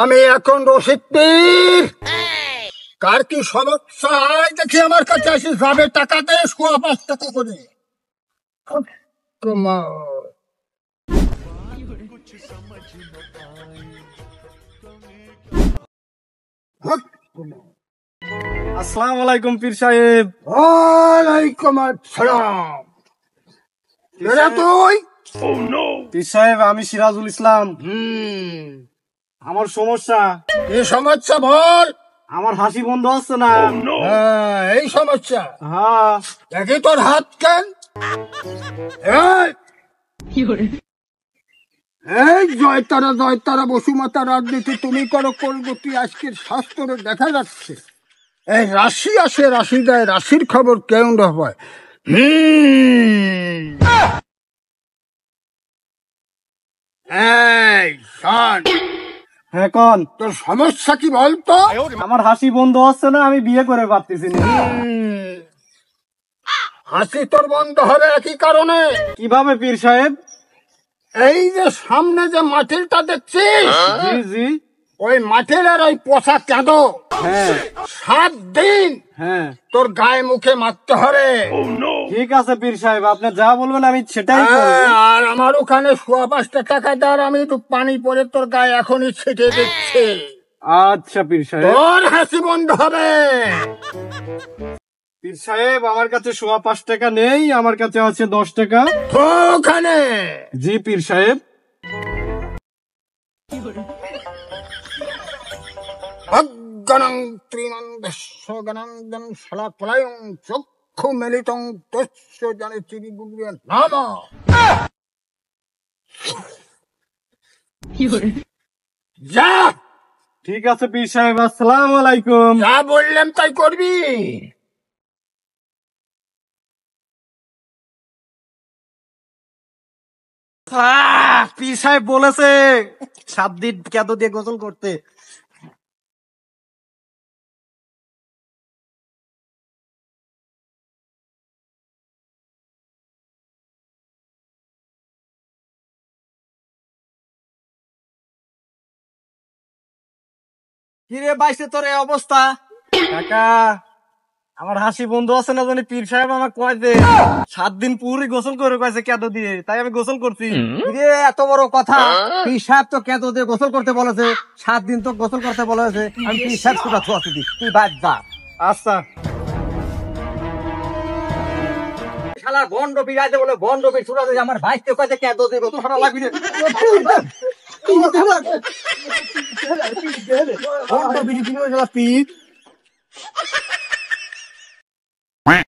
আমি এখন রশিদ পীর। কার কি সমস্যা দেখি আমার কাছে আসি, যাবে টাকা দে, 5 টাকা করে। আসসালামু আলাইকুম পীর সাহেব। ওয়ালাইকুম আসসালাম। তুই? পীর সাহেব আমি সিরাজুল ইসলাম। আমার সমস্যা। এই সমস্যা বল। আমার হাসি বন্ধ হচ্ছে না। এই সমস্যা। হ্যাঁ দেখি তোর হাত কেন। এই জয়তারা বসুমাতা রাজনীতি তুমি করো কলগতি, আজকের শাস্ত্রে দেখা যাচ্ছে এই রাশি আসে, রাশি দেয়, রাশির খবর কেউ না হয়। এই শোন, হ্যাঁ কন। তোর সমস্যা কি বলতো? আমার হাসি বন্ধ হচ্ছে না, আমি বিয়ে করে পারতেছি না। হাসি তোর বন্ধ হবে একই কারণে। কিভাবে পীর সাহেব? এই যে সামনে যে মাটিলটা দেখছিস, জি জি। ওই মাটিলের ওই পোষা কেঁদ হ্যাঁ 7 দিন হ্যাঁ তোর গায়ে মুখে মারতে হবে। ঠিক আছে পীর সাহেব, আপনি যা বলবেন আমি সেটাই করব। আর আমার ওখানে 5.25 টাকা দেওয়ার, আমি একটু পানি পরে তোর গায়ে এখনই ছিটিয়ে দিচ্ছি। আচ্ছা পীর সাহেব। তোর হাসি বন্ধ হবে। পীর সাহেব আমার কাছে 5.25 টাকা নেই, আমার কাছে আছে 10 টাকা। তো ওখানে জি পীর সাহেব। অজ্ঞানং ত্রিনন্দস্যগণন্দন শালাপলায়ং চক্ষু মেলিতং তস্য জানে চিরিগুলিয়া নাম। যা। ঠিক আছে পীর সাহেব, আসসালামু আলাইকুম। যা বললাম তাই করবি। পীর সাহেব বলেছে 7 দিন কেঁদো দিয়ে গোসল করতে। কিরে বাইসে তোর এই অবস্থা? কাকা আমার হাসি বন্ধু আছে না জানি, পীর সাহেব আমার কয় দে 7 দিন পুরি গোসল করে কয়েছে কেঁদো দিয়ে, তাই আমি গোসল করছি। এত বড় কথা, পীর সাহেব তো কেঁদো দিয়ে গোসল করতে বলেছে, 7 দিন তো গোসল করতে বলেছে। আমি পীর সাহেব সুটা ছোঁয়াছি, তুই বাদ যা। আচ্ছা শালার বন্ড পীর আছে বলে বন্ড পীর সুটা দিয়ে আমার ভাইকে কয়েছে কেঁদো দিয়ে গোসল করা লাগবে না। বন্ড পীর পীর